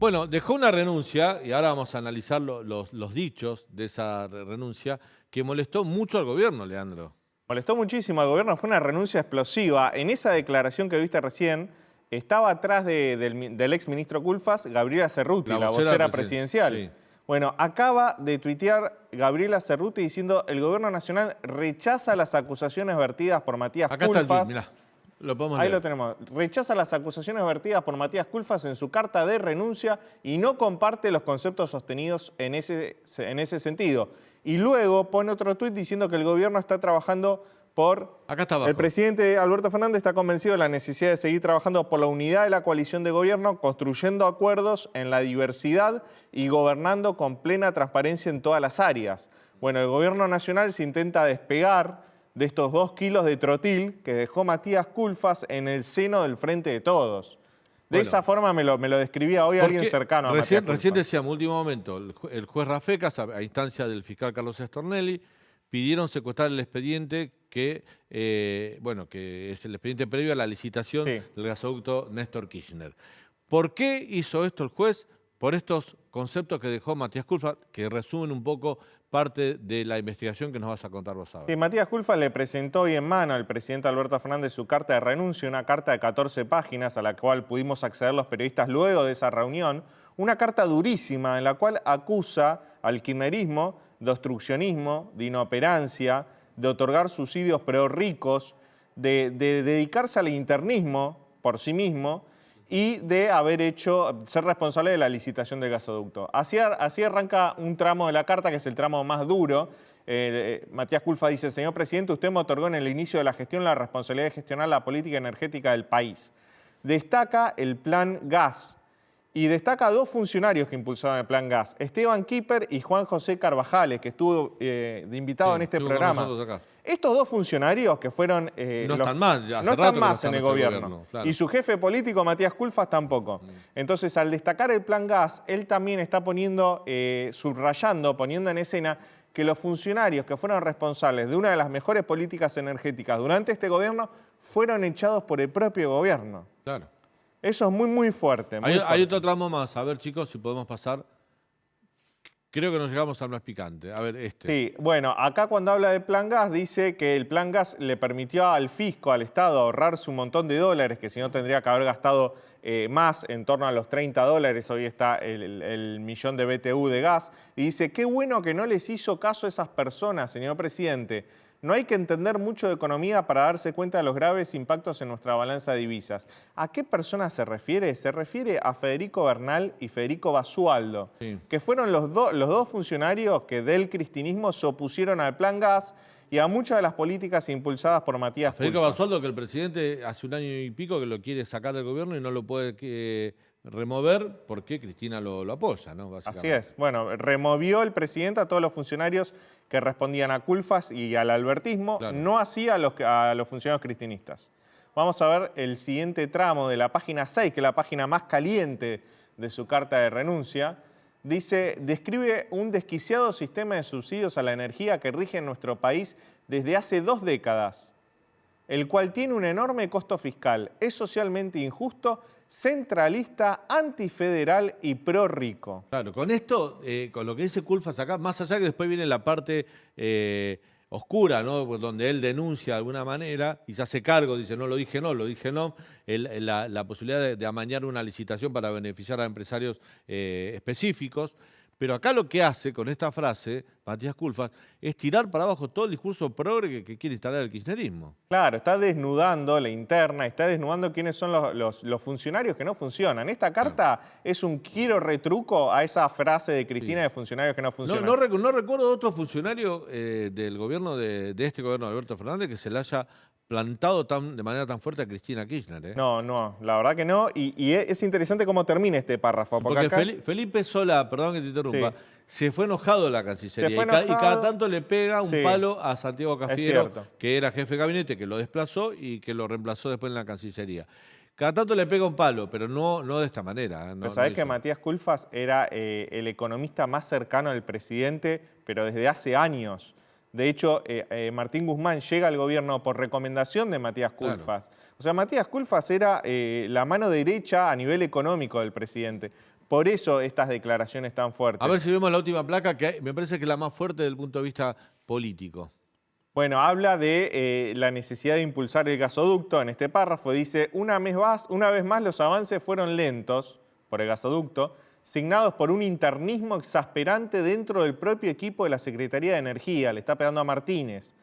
Bueno, dejó una renuncia, y ahora vamos a analizar los dichos de esa renuncia, que molestó mucho al gobierno, Leandro. Molestó muchísimo al gobierno, fue una renuncia explosiva. En esa declaración que viste recién, estaba atrás del exministro Culfas, Gabriela Cerruti, la vocera presidencial. Sí. Bueno, acaba de tuitear Gabriela Cerruti diciendo: el gobierno nacional rechaza las acusaciones vertidas por Matías Culfas. Acá está el tweet, mirá. Lo podemos leer. Ahí lo tenemos. Rechaza las acusaciones vertidas por Matías Culfas en su carta de renuncia y no comparte los conceptos sostenidos en ese sentido. Y luego pone otro tuit diciendo que el gobierno está trabajando por... Acá está abajo. El presidente Alberto Fernández está convencido de la necesidad de seguir trabajando por la unidad de la coalición de gobierno, construyendo acuerdos en la diversidad y gobernando con plena transparencia en todas las áreas. Bueno, el gobierno nacional se intenta despegar de estos 2 kilos de trotil que dejó Matías Culfas en el seno del Frente de Todos. De esa forma me lo describía hoy alguien cercano a Matías Culfas. Recién decíamos, último momento, el juez Rafecas, a instancia del fiscal Carlos Stornelli, pidieron secuestrar el expediente que es el expediente previo a la licitación del gasoducto Néstor Kirchner. ¿Por qué hizo esto el juez? Por estos conceptos que dejó Matías Culfas, que resumen un poco parte de la investigación que nos vas a contar vos ahora. Sí, Matías Culfas le presentó hoy en mano al presidente Alberto Fernández su carta de renuncia, una carta de 14 páginas a la cual pudimos acceder los periodistas luego de esa reunión, una carta durísima en la cual acusa al kirchnerismo de obstruccionismo, de inoperancia, de otorgar subsidios pero ricos, de dedicarse al internismo por sí mismo y de ser responsable de la licitación del gasoducto. Así arranca un tramo de la carta, que es el tramo más duro. Matías Culfas dice: señor presidente, usted me otorgó en el inicio de la gestión la responsabilidad de gestionar la política energética del país. Destaca el plan gas y destaca 2 funcionarios que impulsaron el plan gas: Esteban Kiper y Juan José Carvajales, que estuvo de invitado en este programa. Estos 2 funcionarios que fueron... no están más, ya no están más en el gobierno. Claro. Y su jefe político, Matías Culfas, tampoco. Entonces, al destacar el plan gas, él también está poniendo, subrayando, poniendo en escena que los funcionarios que fueron responsables de una de las mejores políticas energéticas durante este gobierno fueron echados por el propio gobierno. Claro. Eso es muy, muy fuerte. Hay otro tramo más. A ver, chicos, si podemos pasar. Creo que nos llegamos al más picante. A ver, Sí, bueno, acá cuando habla del plan gas, dice que el plan gas le permitió al fisco, al Estado, ahorrarse un montón de dólares, que si no tendría que haber gastado más, en torno a los $30. Hoy está el millón de BTU de gas. Y dice: qué bueno que no les hizo caso a esas personas, señor presidente. No hay que entender mucho de economía para darse cuenta de los graves impactos en nuestra balanza de divisas. ¿A qué personas se refiere? Se refiere a Federico Bernal y Federico Basualdo, que fueron los dos funcionarios que del cristinismo se opusieron al plan gas y a muchas de las políticas impulsadas por Matías Culfas. Federico Basualdo, que el presidente hace 1 año y pico que lo quiere sacar del gobierno y no lo puede remover porque Cristina lo apoya, ¿no? Así es. Bueno, removió el presidente a todos los funcionarios que respondían a Culfas y al albertismo, no así a los funcionarios cristinistas. Vamos a ver el siguiente tramo de la página 6, que es la página más caliente de su carta de renuncia. Dice: describe un desquiciado sistema de subsidios a la energía que rige en nuestro país desde hace 2 décadas, el cual tiene un enorme costo fiscal, es socialmente injusto, centralista, antifederal y pro rico. Claro, con esto, con lo que dice Culfas acá, más allá que después viene la parte oscura, ¿no? Donde él denuncia de alguna manera y se hace cargo, dice: no lo dije, no, lo dije, no. La posibilidad de amañar una licitación para beneficiar a empresarios específicos. Pero acá lo que hace con esta frase, Matías Culfas, es tirar para abajo todo el discurso progre que quiere instalar el kirchnerismo. Claro, está desnudando la interna, está desnudando quiénes son los funcionarios que no funcionan. Esta carta es un quiero retruco a esa frase de Cristina de funcionarios que no funcionan. No recuerdo otro funcionario del gobierno de este gobierno de Alberto Fernández que se le haya plantado de manera tan fuerte a Cristina Kirchner. No, la verdad que no. Y es interesante cómo termina este párrafo. Porque acá... Felipe Solá, perdón que te interrumpa, se fue enojado a la Cancillería y cada tanto le pega un palo a Santiago Cafiero, que era jefe de gabinete, que lo desplazó y que lo reemplazó después en la Cancillería. Cada tanto le pega un palo, pero no de esta manera. Pero sabés que Matías Culfas era el economista más cercano al presidente, pero desde hace años. De hecho, Martín Guzmán llega al gobierno por recomendación de Matías Culfas. Claro. O sea, Matías Culfas era la mano derecha a nivel económico del presidente. Por eso estas declaraciones tan fuertes. A ver si vemos la última placa, que me parece que es la más fuerte desde el punto de vista político. Bueno, habla de la necesidad de impulsar el gasoducto en este párrafo. Dice: una vez más los avances fueron lentos por el gasoducto, signados por un internismo exasperante dentro del propio equipo de la Secretaría de Energía. Le está pegando a Martínez.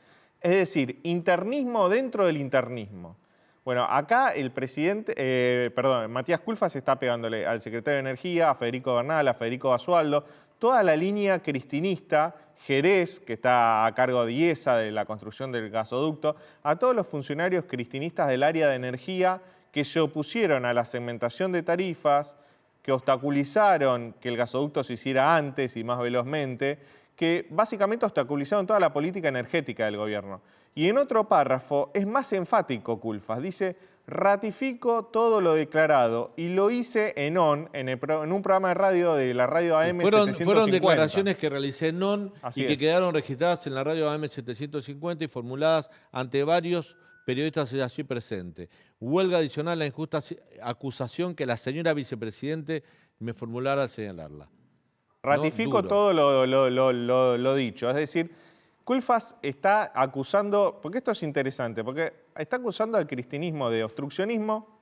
Es decir, internismo dentro del internismo. Bueno, acá el presidente, Matías Culfas está pegándole al secretario de Energía, a Federico Bernal, a Federico Basualdo, toda la línea cristinista, Jerez, que está a cargo de IESA, de la construcción del gasoducto, a todos los funcionarios cristinistas del área de energía que se opusieron a la segmentación de tarifas, que obstaculizaron que el gasoducto se hiciera antes y más velozmente, que básicamente obstaculizaron toda la política energética del gobierno. Y en otro párrafo es más enfático Culfas, dice: ratifico todo lo declarado y lo hice en ON, en un programa de radio de la radio AM 750. Fueron declaraciones que realicé en ON Así y que quedaron registradas en la radio AM 750 y formuladas ante varios periodistas allí presentes. Huelga adicional a la injusta acusación que la señora vicepresidente me formulara al señalarla. Ratifico todo lo dicho. Es decir, Culfas está acusando, porque esto es interesante, porque está acusando al cristinismo de obstruccionismo,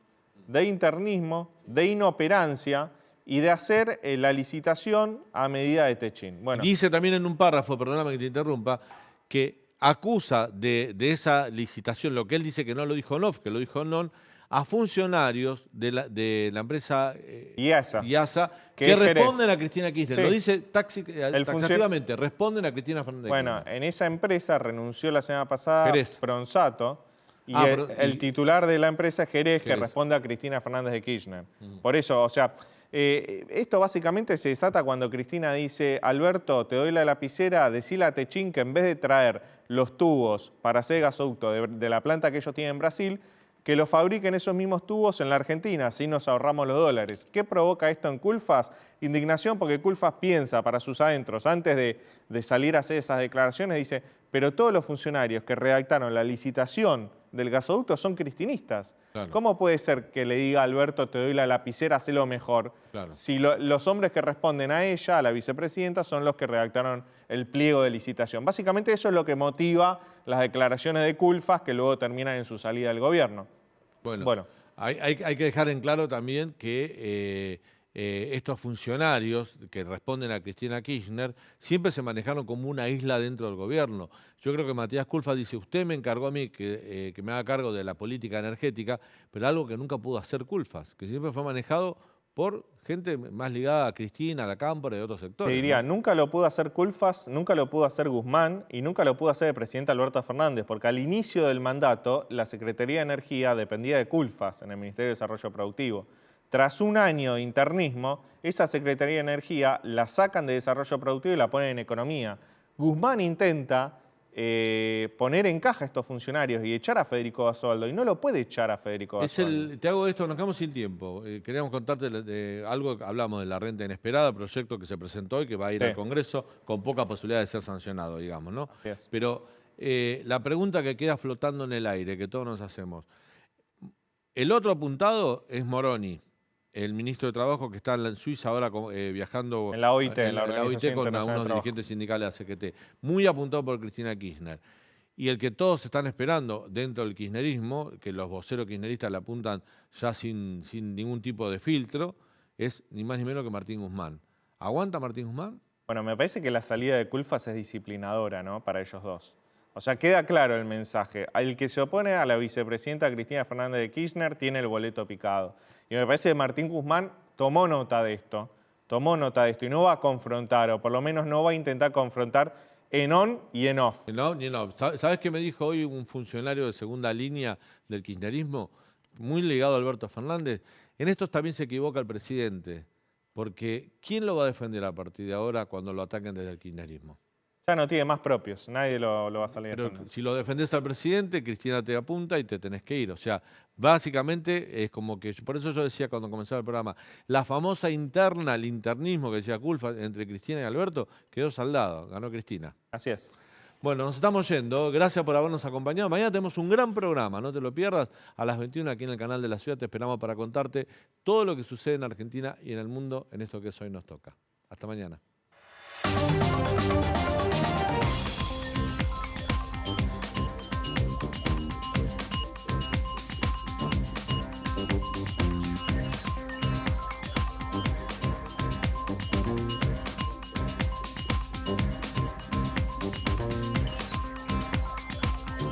de internismo, de inoperancia y de hacer la licitación a medida de Techín. Bueno. Dice también en un párrafo, perdóname que te interrumpa, que acusa de esa licitación, lo que él dice que no lo dijo en off, que lo dijo en on, a funcionarios de la empresa IASA que que es Jerez. responden a Cristina Kirchner. Sí. Lo dice taxativamente, responden a Cristina Fernández de Kirchner. Bueno, en esa empresa renunció la semana pasada Jerez. Pronsato y el titular de la empresa es Jerez, que responde a Cristina Fernández de Kirchner. Por eso, o sea, esto básicamente se desata cuando Cristina dice: Alberto, te doy la lapicera, decile a Techín que en vez de traer los tubos para hacer gasoducto de la planta que ellos tienen en Brasil, que lo fabriquen esos mismos tubos en la Argentina, así nos ahorramos los dólares. ¿Qué provoca esto en Culfas? Indignación, porque Culfas piensa para sus adentros, antes de salir a hacer esas declaraciones, dice: pero todos los funcionarios que redactaron la licitación del gasoducto son cristinistas. Claro. ¿Cómo puede ser que le diga a Alberto, te doy la lapicera, hacelo mejor? Claro. Si los hombres que responden a ella, a la vicepresidenta, son los que redactaron el pliego de licitación. Básicamente eso es lo que motiva las declaraciones de Culfas, que luego terminan en su salida del gobierno. Bueno. Hay que dejar en claro también que estos funcionarios que responden a Cristina Kirchner siempre se manejaron como una isla dentro del gobierno. Yo creo que Matías Culfas dice: usted me encargó a mí que me haga cargo de la política energética, pero algo que nunca pudo hacer Culfas, que siempre fue manejado por gente más ligada a Cristina, a la Cámpora y a otros sectores. Te diría, ¿no? Nunca lo pudo hacer Culfas, nunca lo pudo hacer Guzmán y nunca lo pudo hacer el presidente Alberto Fernández, porque al inicio del mandato la Secretaría de Energía dependía de Culfas en el Ministerio de Desarrollo Productivo. Tras un año de internismo, esa Secretaría de Energía la sacan de Desarrollo Productivo y la ponen en Economía. Guzmán intenta poner en caja a estos funcionarios y echar a Federico Basualdo, y no lo puede echar a Federico Basualdo. Te hago esto, nos quedamos sin tiempo. Queríamos contarte de algo, hablamos de la renta inesperada, proyecto que se presentó y que va a ir al Congreso con poca posibilidad de ser sancionado, digamos, ¿no? Así es. Pero la pregunta que queda flotando en el aire, que todos nos hacemos, el otro apuntado es Moroni, el ministro de Trabajo que está en Suiza ahora viajando en la OIT, en la OIT con algunos dirigentes sindicales de CGT, muy apuntado por Cristina Kirchner. Y el que todos están esperando dentro del kirchnerismo, que los voceros kirchneristas le apuntan ya sin ningún tipo de filtro, es ni más ni menos que Martín Guzmán. ¿Aguanta Martín Guzmán? Bueno, me parece que la salida de Culfas es disciplinadora, ¿no?, para ellos dos. O sea, queda claro el mensaje. El que se opone a la vicepresidenta Cristina Fernández de Kirchner tiene el boleto picado. Y me parece que Martín Guzmán tomó nota de esto y no va a confrontar, o por lo menos no va a intentar confrontar en on y en off. En on y en off. ¿Sabes qué me dijo hoy un funcionario de segunda línea del kirchnerismo, muy ligado a Alberto Fernández? En esto también se equivoca el presidente, porque ¿quién lo va a defender a partir de ahora cuando lo ataquen desde el kirchnerismo? Ya no tiene más propios, nadie lo va a salir a defender. Pero si lo defendés al presidente, Cristina te apunta y te tenés que ir. O sea, básicamente es como que, por eso yo decía cuando comenzaba el programa, la famosa interna, el internismo que decía Culfas entre Cristina y Alberto, quedó saldado, ganó Cristina. Así es. Bueno, nos estamos yendo, gracias por habernos acompañado. Mañana tenemos un gran programa, no te lo pierdas, a las 21 aquí en el canal de La Ciudad. Te esperamos para contarte todo lo que sucede en Argentina y en el mundo en esto que Hoy Nos Toca. Hasta mañana.